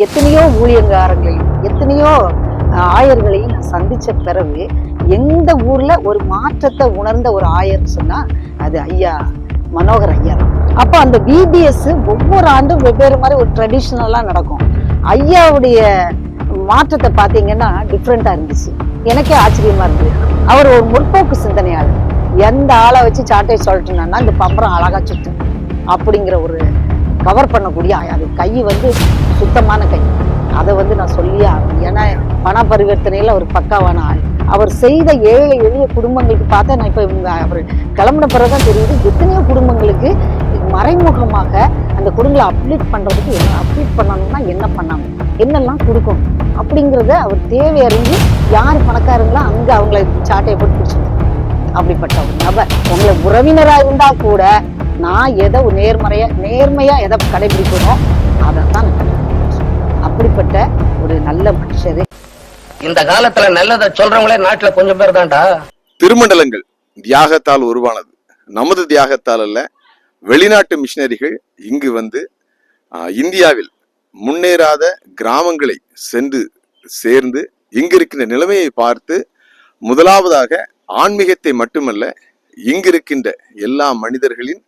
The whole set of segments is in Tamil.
எத்தனையோ ஊழியங்காரங்களையும் எத்தனையோ ஆயர்களையும் நான் சந்திச்ச பிறகு எந்த ஊர்ல ஒரு மாற்றத்தை உணர்ந்த ஒரு ஆயர்னு சொன்னா அது ஐயா மனோகர் ஐயா தான். அப்போ அந்த விபிஎஸ் ஒவ்வொரு ஆண்டும் வெவ்வேறு மாதிரி ஒரு ட்ரெடிஷ்னலா நடக்கும். ஐயாவுடைய மாற்றத்தை பார்த்தீங்கன்னா டிஃப்ரெண்டா இருந்துச்சு. எனக்கே ஆச்சரியமா இருந்தது. அவர் ஒரு முற்போக்கு சிந்தனையாளர். எந்த ஆளை வச்சு சாட்டையை சொல்லட்டுனா இந்த பம்பரம் அழகா சுத்தும் அப்படிங்கிற ஒரு கவர் பண்ணக்கூடிய அது கை சுத்தமான கை. அதை நான் சொல்லியே ஆகணும். ஏன்னா பண பரிவர்த்தனையில ஒரு பக்காவான ஆள். அவர் செய்த ஏழை எளிய குடும்பங்களுக்கு பார்த்தா நான் இப்ப அவர் கிளம்பின பிறகுதான் தெரியுது எத்தனையோ குடும்பங்களுக்கு மறைமுகமாக அந்த குடும்பங்களை அப்டேட் பண்றதுக்கு என்ன அப்டேட் பண்ணணும்னா என்ன பண்ணணும், என்னெல்லாம் கொடுக்கணும் அப்படிங்கிறத அவர் தேவை அறிஞ்சு யார் பணக்காரங்களோ அங்க அவங்களை சாட்டையை போட்டு பிடிச்சிருக்கோம். அப்படிப்பட்ட ஒரு நபர் உங்களை உறவினரா இருந்தா கூட நான் எதை நேர்மையா எதை கடைபிடிக்கணும் அதைத்தான் அப்படிப்பட்ட ஒரு நல்ல மனுஷரு. இந்த காலத்துல நல்லதை சொல்றவங்களே நாட்டுல கொஞ்சம் பேர் தான்டா. திருமண்டலங்கள் தியாகத்தால் உருவானது, நமது தியாகத்தால் அல்ல. வெளிநாட்டு மிஷினரிகள் இங்கு இந்தியாவில் முன்னேறாத கிராமங்களை சென்று சேர்ந்து இங்கு இருக்கின்ற நிலைமையை பார்த்து முதலாவதாக ஆன்மீகத்தை மட்டுமல்ல இங்கிருக்கின்ற எல்லா மனிதர்களின்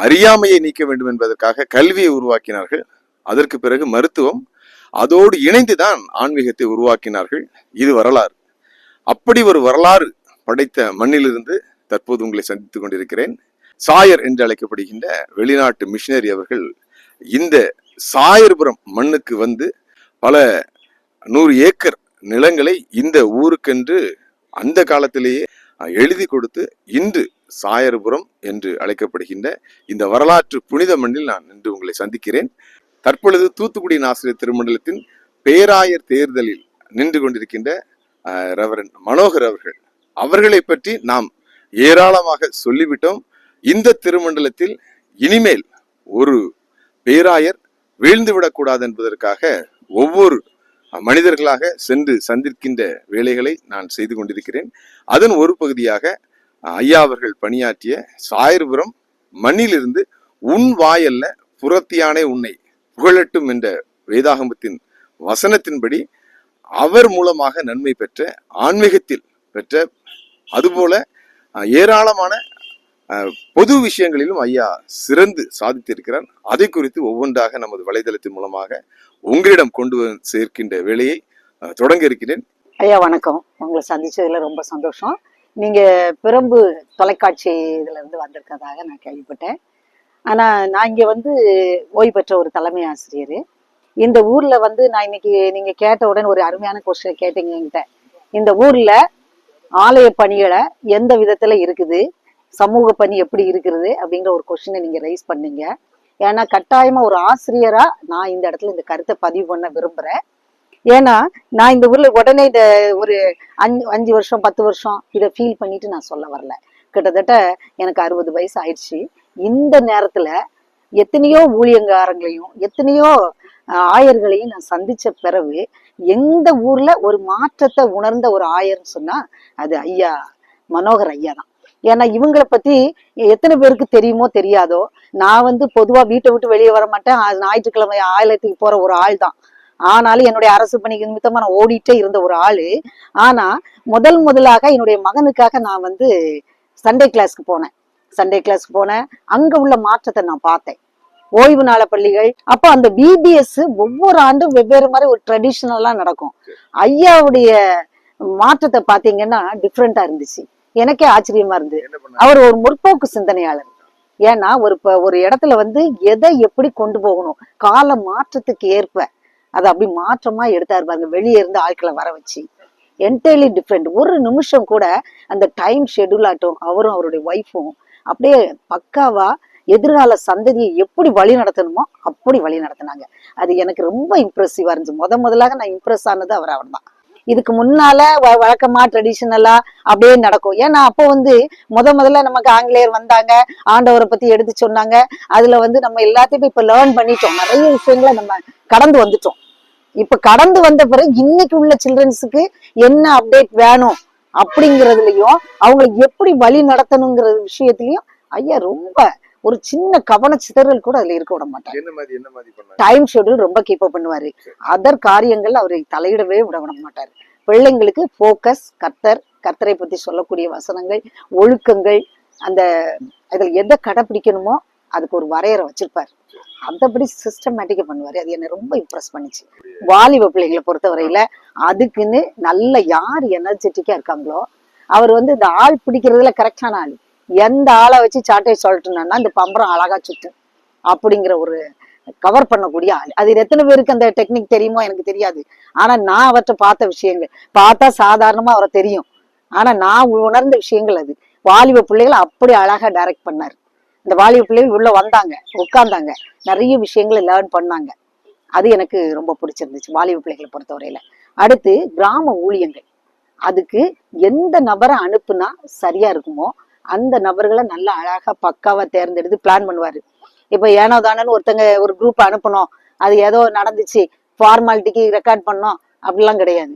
அறியாமையை நீக்க வேண்டும் என்பதற்காக கல்வியை உருவாக்கினார்கள். அதற்கு பிறகு மருத்துவம், அதோடு இணைந்துதான் ஆன்மீகத்தை உருவாக்கினார்கள். இது வரலாறு. அப்படி ஒரு வரலாறு படைத்த மண்ணிலிருந்து தற்போது உங்களை சந்தித்துக் கொண்டிருக்கிறேன். சாயர் என்று அழைக்கப்படுகின்ற வெளிநாட்டு மிஷினரி அவர்கள் இந்த சாயர்புரம் மண்ணுக்கு பல 100 ஏக்கர் நிலங்களை இந்த ஊருக்கென்று அந்த காலத்திலேயே எழுதி கொடுத்து இன்று சாயர்புரம் என்று அழைக்கப்படுகின்ற இந்த வரலாற்று புனித மண்ணில் நான் இன்று உங்களை சந்திக்கிறேன். தற்பொழுது தூத்துக்குடி ஆசிரியர் திருமண்டலத்தின் பேராயர் தேர்தலில் நின்று கொண்டிருக்கின்ற ரெவரண்ட் மனோகர் அவர்களை பற்றி நாம் ஏராளமாக சொல்லிவிட்டோம். இந்த திருமண்டலத்தில் இனிமேல் ஒரு பேராயர் வீழ்ந்துவிடக்கூடாது என்பதற்காக ஒவ்வொரு மனிதர்களாக சென்று சந்திக்கின்ற வேலைகளை நான் செய்து கொண்டிருக்கிறேன். அதன் ஒரு பகுதியாக ஐயா அவர்கள் பணியாற்றிய சாயர்புரம் மண்ணிலிருந்து உன் வாயல்ல புறத்தியானே உன்னை புகழட்டும் என்ற வேதாகமத்தின் வசனத்தின்படி அவர் மூலமாக நன்மை பெற்ற, ஆன்மீகத்தில் பெற்ற, அதுபோல ஏராளமான பொது விஷயங்களிலும் ஐயா சிறந்து சாதித்திருக்கிறார். அதை குறித்து ஒவ்வொன்றாக நமது வலைதளத்தின் மூலமாக உங்களிடம் கொண்டு சேர்க்கின்ற வேலையை தொடங்க இருக்கிறேன். ஐயா வணக்கம். உங்களை சந்திச்சதுல ரொம்ப சந்தோஷம். நீங்க பெரம்பு தொலைக்காட்சி இதுல இருந்து வந்திருக்கிறதாக நான் கேள்விப்பட்டேன். ஆனா நான் இங்க ஓய்வு பெற்ற ஒரு தலைமை ஆசிரியர். இந்த ஊர்ல நான் இன்னைக்கு நீங்க கேட்ட உடனே ஒரு அருமையான கொஸ்டின் கேட்டீங்க என்கிட்ட. இந்த ஊர்ல ஆலய பணிகளை எந்த விதத்துல இருக்குது, சமூக பணி எப்படி இருக்கிறது அப்படிங்கிற ஒரு கொஸ்டினை நீங்க ரைஸ் பண்ணீங்க. ஏன்னா கட்டாயமா ஒரு ஆசிரியரா நான் இந்த இடத்துல இந்த கருத்தை பதிவு பண்ண விரும்புறேன். ஏன்னா நான் இந்த ஊர்ல உடனே இந்த ஒரு 5 வருஷம் 10 வருஷம் இதை ஃபீல் பண்ணிட்டு நான் சொல்ல வரல. கிட்டத்தட்ட எனக்கு 60 வயசு ஆயிடுச்சு. இந்த நேரத்துல எத்தனையோ ஊழியங்காரங்களையும் எத்தனையோ ஆயர்களையும் நான் சந்திச்ச பிறகு எந்த ஊர்ல ஒரு மாற்றத்தை உணர்ந்த ஒரு ஆயர்னு சொன்னா அது ஐயா மனோகர் ஐயா தான். ஏன்னா இவங்களை பத்தி எத்தனை பேருக்கு தெரியுமோ தெரியாதோ, நான் பொதுவா வீட்டை விட்டு வெளியே வர மாட்டேன். ஞாயிற்றுக்கிழமை ஆலயத்துக்கு போற ஒரு ஆள் தான். ஆனாலும் என்னுடைய அரசு பணிக்கு நிமித்தமா நான் ஓடிட்டே இருந்த ஒரு ஆளு. ஆனா முதலாக என்னுடைய மகனுக்காக நான் சண்டே கிளாஸ்க்கு போனேன். அங்க உள்ள மாற்றத்தை நான் பார்த்தேன். ஓய்வு நாள பள்ளிகள், அப்போ அந்த விபிஎஸ் ஒவ்வொரு ஆண்டும் வெவ்வேறு மாதிரி ஒரு ட்ரெடிஷ்னலா நடக்கும். ஐயாவுடைய மாற்றத்தை பாத்தீங்கன்னா டிஃப்ரெண்டா இருந்துச்சு. எனக்கே ஆச்சரியமா இருந்தது. அவர் ஒரு முற்போக்கு சிந்தனையாளர். ஏன்னா ஒரு இடத்துல எதை எப்படி கொண்டு போகணும், கால மாற்றத்துக்கு ஏற்ப அதை அப்படி மாற்றமா எடுத்தாரு பாருங்க. வெளியே இருந்து ஆட்களை வர வச்சு என்டையர்லி டிஃப்ரெண்ட். ஒரு நிமிஷம் கூட அந்த டைம் ஷெட்யூல் ஆட்டும் அவரும் அவருடைய ஒய்ஃபும் அப்படியே பக்காவா எதிர்கால சந்ததியை எப்படி வழி நடத்தணுமோ அப்படி வழி நடத்தினாங்க. அது எனக்கு ரொம்ப இம்ப்ரெசிவா இருந்துச்சு. முதலாக நான் இம்ப்ரெஸ் ஆனது அவர் தான். இதுக்கு முன்னால வழக்கமா ட்ரெடிஷனலா அப்படியே நடக்கும். ஏன்னா அப்போ முதல்ல நமக்கு ஆங்கிலேயர் வந்தாங்க, ஆண்டவரை பத்தி எடுத்து சொன்னாங்க. அதுல நம்ம எல்லாத்தையும் இப்ப லேர்ன் பண்ணிட்டோம். நிறைய விஷயங்களை நம்ம கடந்து வந்துட்டோம். இப்ப கடந்து வந்த பிறகு இன்னைக்கு உள்ள சில்ட்ரன்ஸுக்கு என்ன அப்டேட் வேணும் அப்படிங்கிறதுலயும் அவங்களுக்கு எப்படி வழி நடத்தணுங்கிற விஷயத்திலயும் ஐயா ரொம்ப ஒரு சின்ன கவனச்சிதறல் கூட அதுல இருக்க விட மாட்டார். என்ன மாதிரி பண்ணாங்க? டைம் ஷெட்யூல் ரொம்ப கீப் அப் பண்ணுவாரு. அதர் காரியங்கள் அவரை தலையிடவே விட மாட்டார். பிள்ளைங்களுக்கு போக்கஸ், கர்த்தரை பத்தி சொல்லக்கூடிய வசனங்கள், ஒழுக்கங்கள், அந்த இதுல எதை கடைபிடிக்கணுமோ அதுக்கு ஒரு வரையறை வச்சிருப்பாரு. அந்தபடி சிஸ்டமேட்டிக்கா பண்ணுவாரு. அது என்ன ரொம்ப இம்ப்ரெஸ் பண்ணிச்சு. வாலிப பிள்ளைங்களை பொறுத்தவரையில அதுக்குன்னு நல்ல யார் எனர்ஜெட்டிக்கா இருக்காங்களோ அவர் வந்து இந்த ஆள் பிடிக்கிறதுல கரெக்டான ஆள். எந்த ஆளை வச்சு சாட்டையை சொல்லட்டுனா இந்த பம்பரம் அழகா சுத்தும் அப்படிங்கிற ஒரு கவர் பண்ணக்கூடிய ஆள். அது எத்தனை பேருக்கு அந்த டெக்னிக் தெரியுமோ எனக்கு தெரியாது. ஆனா நான் அவர்கிட்ட பார்த்த விஷயங்கள், பார்த்தா சாதாரணமா அவரை தெரியும், ஆனா நான் உணர்ந்த விஷயங்கள் அது. வாலிப பிள்ளைகளை அப்படி அழகா டைரக்ட் பண்ணாரு. இந்த வாலிப பிள்ளைகள் உள்ள வந்தாங்க, உட்கார்ந்தாங்க, நிறைய விஷயங்களை லேர்ன் பண்ணாங்க. அது எனக்கு ரொம்ப பிடிச்சிருந்துச்சு வாலிப பிள்ளைகளை பொறுத்தவரையில. அடுத்து கிராம ஊழியங்கள், அதுக்கு எந்த நபரை அனுப்புனா சரியா இருக்குமோ அந்த நபர்களை நல்லா அழகா பக்காவா தேர்ந்தெடுத்து பிளான் பண்ணுவாரு. இப்ப ஏனோ தானன்னு ஒருத்தங்க ஒரு குரூப் அனுப்பணும், அது ஏதோ நடந்துச்சு ஃபார்மாலிட்டிக்கு ரெக்கார்ட் பண்ணோம் அப்படிலாம் கிடையாது.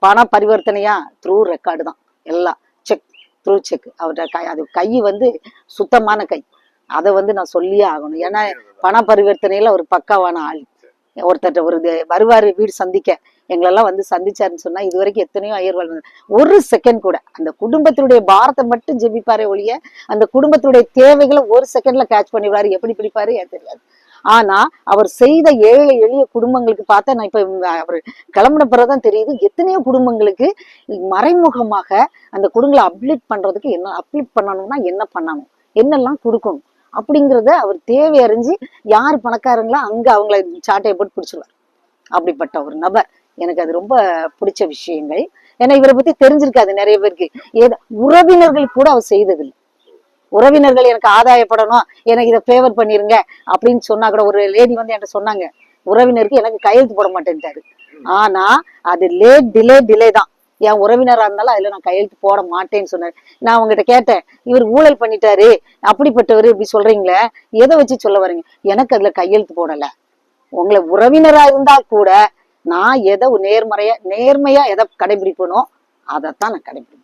பண பரிவர்த்தனையா த்ரூ ரெக்கார்டு தான் எல்லாம், செக் த்ரூ செக். அவர்கிட்ட அது கை வந்து சுத்தமான கை, அதை வந்து நான் சொல்லியே ஆகணும். ஏன்னா பண பரிவர்த்தனையில ஒரு பக்காவான ஆள். ஒருத்தர் ஒரு வருவாரு வீடு சந்திக்க, எங்களெல்லாம் வந்து சந்திச்சாருன்னு சொன்னா இது வரைக்கும் எத்தனையோ ஐயர்கள் ஒரு செகண்ட் கூட அந்த குடும்பத்தினுடைய பாரத்தை மட்டும் ஜெபிப்பாரே ஒழிய அந்த குடும்பத்தினுடைய தேவைகளை ஒரு செகண்ட்ல கேட்ச் பண்ணிடுவாரு. எப்படி பிடிப்பாரு எனக்கு தெரியாது. ஆனா அவர் செய்த ஏழை எளிய குடும்பங்களுக்கு பார்த்தா, நான் இப்ப அவர் கிளம்பின பிறகுதான் தெரியுது எத்தனையோ குடும்பங்களுக்கு மறைமுகமாக அந்த குடும்பங்களை அப்லிட் பண்றதுக்கு என்ன அப்லிட் பண்ணணும்னா என்ன பண்ணணும், என்னெல்லாம் கொடுக்கணும் அப்படிங்கிறத அவர் தேவை அறிஞ்சு யார் பணக்காரங்களோ அங்க அவங்கள சாட்டையை போட்டு பிடிச்சிருவார். அப்படிப்பட்ட ஒரு நபர். எனக்கு அது ரொம்ப பிடிச்ச விஷயங்கள். ஏன்னா இவரை பத்தி தெரிஞ்சிருக்காது நிறைய பேருக்கு. உறவினர்கள் கூட அவர் செய்ததில்லை. உறவினர்கள் எனக்கு ஆதாயப்படணும், எனக்கு இதை ஃபேவர் பண்ணிருங்க அப்படின்னு சொன்னா கூட, ஒரு லேடி வந்து என்கிட்ட சொன்னாங்க, உறவினருக்கு எனக்கு கையெழுத்து போட மாட்டேன்ட்டாரு. ஆனா அது டிலே தான். என் உறவினரா இருந்தாலும் அதுல நான் கையெழுத்து போட மாட்டேன்னு சொன்னாரு. நான் அவங்ககிட்ட கேட்டேன், இவர் ஊழல் பண்ணிட்டாரு அப்படிப்பட்டவர் இப்படி சொல்றீங்களே, எதை வச்சு சொல்ல வரீங்க? எனக்கு அதுல கையெழுத்து போடல. உங்களை உறவினரா இருந்தா கூட நான் எதை நேர்மையா எதை கடைபிடிப்பனோ அதைத்தான் நான் கடைபிடிப்பேன்.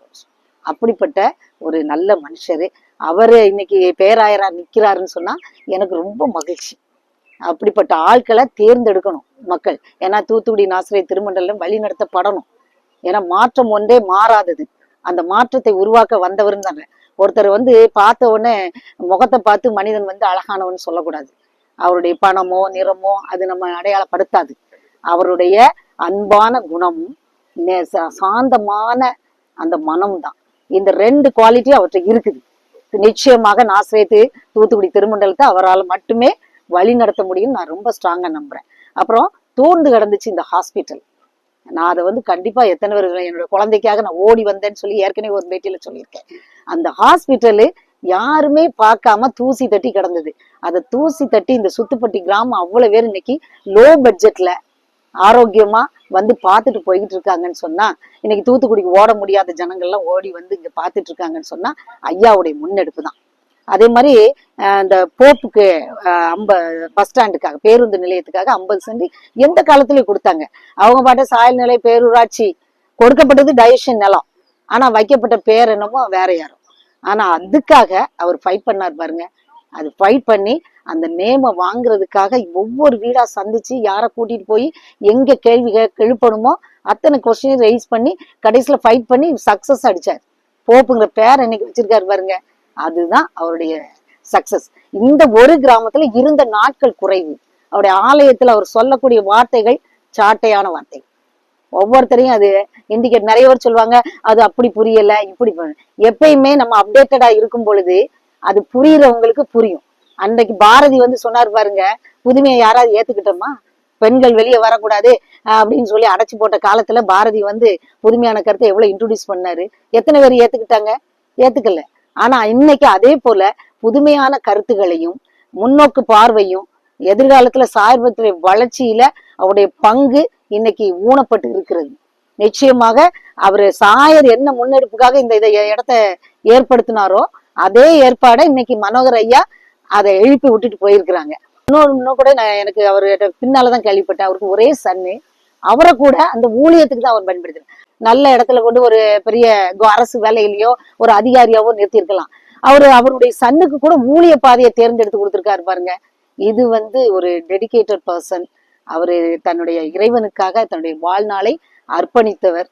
அப்படிப்பட்ட ஒரு நல்ல மனுஷரு. அவரு இன்னைக்கு பேராயரா நிக்கிறாருன்னு சொன்னா எனக்கு ரொம்ப மகிழ்ச்சி. அப்படிப்பட்ட ஆட்களை தேர்ந்தெடுக்கணும் மக்கள். ஏன்னா தூத்துக்குடி நாசரேத் திருமண்டலம் வழி நடத்தப்படணும். ஏன்னா மாற்றம் ஒன்றே மாறாதது. அந்த மாற்றத்தை உருவாக்க வந்தவர்னு தானே. ஒருத்தர் வந்து பார்த்த உடனே முகத்தை பார்த்து மனிதன் வந்து அழகானவன்னு சொல்லக்கூடாது. அவருடைய பணமோ நிறமோ அது நம்ம அடையாளப்படுத்தாது. அவருடைய அன்பான குணமும் சாந்தமான அந்த மனம் தான். இந்த 2 குவாலிட்டி அவர்கிட்ட இருக்குது. நிச்சயமாக நாசரேத்து தூத்துக்குடி திருமண்டலத்தை அவரால் மட்டுமே வழி நடத்த முடியும் நான் ரொம்ப ஸ்ட்ராங்கா நம்புறேன். அப்புறம் தூர்ந்து கிடந்துச்சு இந்த ஹாஸ்பிட்டல். நான் அதை வந்து கண்டிப்பா எத்தனை பேர் என்னோட குழந்தைக்காக நான் ஓடி வந்தேன்னு சொல்லி ஏற்கனவே ஒரு பேட்டியில சொல்லியிருக்கேன். அந்த ஹாஸ்பிட்டலு யாருமே பார்க்காம தூசி தட்டி கிடந்தது. அதை தூசி தட்டி இந்த சுத்துப்பட்டி கிராமம் அவ்வளவு பேர் இன்னைக்கு லோ பட்ஜெட்ல ஆரோக்கியமா வந்து பார்த்துட்டு போய்கிட்டு இருக்காங்கன்னு சொன்னா, இன்னைக்கு தூத்துக்குடிக்கு ஓட முடியாத ஜனங்கள்லாம் ஓடி வந்து இங்க பார்த்துட்டு இருக்காங்கன்னு சொன்னா ஐயாவுடைய முன்னெடுப்பு தான். அதே மாதிரி இந்த போப்புக்கு பஸ் ஸ்டாண்டுக்காக பேருந்து நிலையத்துக்காக 50 சென்ட் எந்த காலத்திலயும் கொடுத்தாங்க. அவங்க பாட்ட சாயல் நிலை பேரூராட்சி கொடுக்கப்பட்டது டைஜஷன் நிலம், ஆனா வைக்கப்பட்ட பேர் என்னமோ வேற யாரும். ஆனா அதுக்காக அவர் ஃபைட் பண்ணார் பாருங்க. அது ஃபைட் பண்ணி அந்த நேம வாங்குறதுக்காக ஒவ்வொரு வீடா சந்திச்சு யாரை கூட்டிட்டு போய் எங்க கேள்வி எழுப்பணுமோ அத்தனை கொஸ்டின் ரைஸ் பண்ணி கடைசியில ஃபைட் பண்ணி சக்சஸ் அடிச்சார். போப்புங்கிற பேர் இன்னைக்கு வச்சிருக்காரு பாருங்க, அதுதான் அவருடைய சக்சஸ். இந்த ஒரு கிராமத்துல இருந்த நாட்கள் குறைவு. அவருடைய ஆலயத்துல அவர் சொல்லக்கூடிய வார்த்தைகள் சாட்டையான வார்த்தைகள். ஒவ்வொருத்தரையும் அது இண்டிகேட். நிறைய பேர் சொல்லுவாங்க அது அப்படி புரியல இப்படி. எப்பயுமே நம்ம அப்டேட்டடா இருக்கும் பொழுது அது புரியுறவங்களுக்கு புரியும். அன்றைக்கு பாரதி வந்து சொன்னார் பாருங்க, புதுமையை யாராவது ஏத்துக்கிட்டோமா, பெண்கள் வெளியே வரக்கூடாது அப்படின்னு சொல்லி அடைச்சு போட்ட காலத்துல பாரதி வந்து புதுமையான கருத்தை எவ்வளவு இன்ட்ரோடியூஸ் பண்ணாரு. எத்தனை பேர் ஏத்துக்கிட்டாங்க? ஏத்துக்கல. ஆனா இன்னைக்கு அதே போல புதுமையான கருத்துகளையும் முன்னோக்கு பார்வையும் எதிர்காலத்துல சார்பத்துறை வளர்ச்சியில அவருடைய பங்கு இன்னைக்கு ஊனப்பட்டு இருக்கிறது. நிச்சயமாக அவரு சாயர் என்ன முன்னெடுப்புக்காக இந்த இடத்த ஏற்படுத்தினாரோ அதே ஏற்பாடை இன்னைக்கு மனோகர் ஐயா அதை எழுப்பி விட்டுட்டு போயிருக்கிறாங்க. இன்னும் கூட நான் எனக்கு அவரு பின்னாலதான் கேள்விப்பட்டேன், அவருக்கு ஒரே சன்னு. அவரை கூட அந்த ஊழியத்துக்கு தான் அவர் பயன்படுத்தினார். நல்ல இடத்துல கொண்டு ஒரு பெரிய அரசு வேலையிலயோ ஒரு அதிகாரியாவோ நிறுத்தியிருக்கலாம். அவருடைய சன்னுக்கு கூட ஊழிய பாதையை தேர்ந்தெடுத்து கொடுத்திருக்காரு பாருங்க. இது வந்து ஒரு டெடிகேட்டட் பர்சன். அவரு தன்னுடைய இறைவனுக்காக தன்னுடைய வாழ்நாளை அர்ப்பணித்தவர்.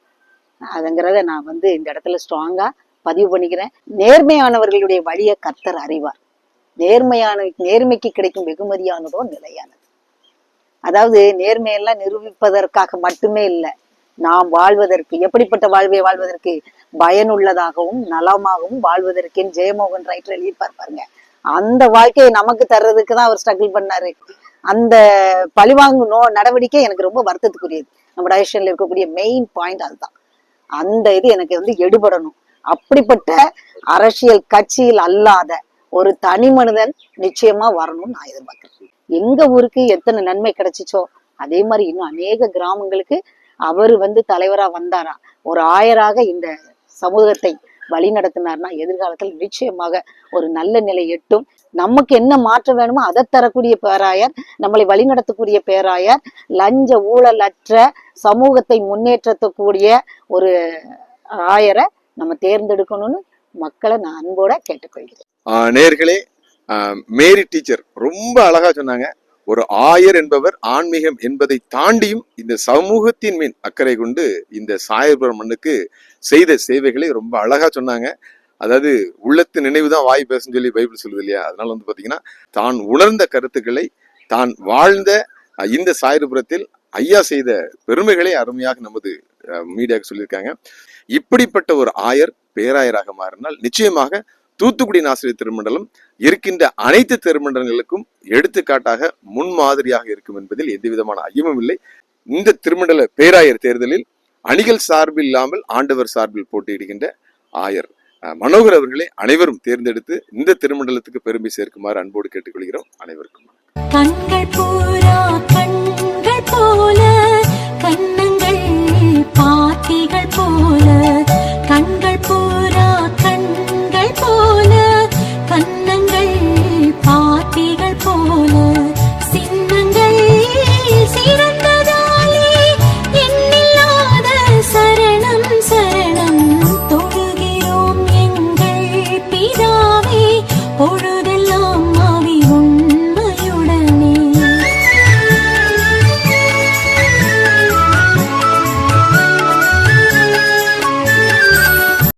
அதுங்கிறத நான் வந்து இந்த இடத்துல ஸ்ட்ராங்கா பதிவு பண்ணிக்கிறேன். நேர்மையானவர்களுடைய வழியை கர்த்தர் அறிவார். நேர்மைக்கு கிடைக்கும் வெகுமதியானதோ நிலையானது. அதாவது நேர்மையெல்லாம் நிரூபிப்பதற்காக மட்டுமே இல்லை, நாம் வாழ்வதற்கு, எப்படிப்பட்ட வாழ்வை வாழ்வதற்கு, பயனுள்ளதாகவும் நலமாகவும் வாழ்வதற்கு ஜெயமோகன் ரைட்டர் எழுதியிருப்பார் பாருங்க. அந்த வாழ்க்கையை நமக்கு தர்றதுக்கு தான் அவர் ஸ்ட்ரகிள் பண்ணாரு. அந்த பழிவாங்கு நடவடிக்கை எனக்கு ரொம்ப வருத்தத்துக்குரியது. நம்ம டைரக்ஷன்ல இருக்கக்கூடிய மெயின் பாயிண்ட் அதுதான். அந்த இது எனக்கு வந்து எடுபடணும். அப்படிப்பட்ட அரசியல் கட்சியில் அல்லாத ஒரு தனி மனிதன் நிச்சயமா வரணும்னு நான் எதிர்பார்க்கிறேன். எங்க ஊருக்கு எத்தனை நன்மை கிடைச்சிச்சோ அதே மாதிரி இன்னும் அநேக கிராமங்களுக்கு அவர் வந்து தலைவரா வந்தாரா, ஒரு ஆயராக இந்த சமூகத்தை வழி நடத்தினார்னா எதிர்காலத்தில் நிச்சயமாக ஒரு நல்ல நிலை எட்டும். நமக்கு என்ன மாற்றம் வேணுமோ அதை தரக்கூடிய பேராயர், நம்மளை வழிநடத்தக்கூடிய பேராயர், லஞ்ச ஊழலற்ற சமூகத்தை முன்னேற்றக்கூடிய ஒரு ஆயரை நம்ம தேர்ந்தெடுக்கணும்னு மக்களை நான் அன்போட கேட்டுக்கொள்கிறேன். நேர்களே, மேரி டீச்சர் ரொம்ப அழகா சொன்னாங்க. ஒரு ஆயர் என்பவர் ஆன்மீகம் என்பதை தாண்டியும் இந்த சமூகத்தின் மேல் அக்கறை கொண்டு இந்த சாயர்புரம் மண்ணுக்கு செய்த சேவைகளை ரொம்ப அழகா சொன்னாங்க. அதாவது உள்ளத்து நினைவுதான் வாய் பேசுன்னு சொல்லி பைபிள் சொல்லுது இல்லையா? அதனால வந்து பாத்தீங்கன்னா தான் உணர்ந்த கருத்துக்களை, தான் வாழ்ந்த இந்த சாயர்புரத்தில் ஐயா செய்த பெருமைகளை அருமையாக நமது மீடியாவுக்கு சொல்லியிருக்காங்க. இப்படிப்பட்ட ஒரு ஆயர் பேராயராக மாறினால் நிச்சயமாக தூத்துக்குடி ஆசிரியர் திருமண்டலம் இருக்கின்ற அனைத்து திருமண்டலங்களுக்கும் எடுத்துக்காட்டாக முன்மாதிரியாக இருக்கும் என்பதில் எந்த விதமான ஐயமும் இல்லை. இந்த திருமண்டல பேராயர் தேர்தலில் அணிகள் சார்பில் இல்லாமல் ஆண்டவர் சார்பில் போட்டியிடுகின்ற ஆயர் மனோகர் அவர்களை அனைவரும் தேர்ந்தெடுத்து இந்த திருமண்டலத்துக்கு பெருமை சேர்க்குமாறு அன்போடு கேட்டுக்கொள்கிறோம். அனைவருக்கும் கண்கள் பூரா கண்கள் போல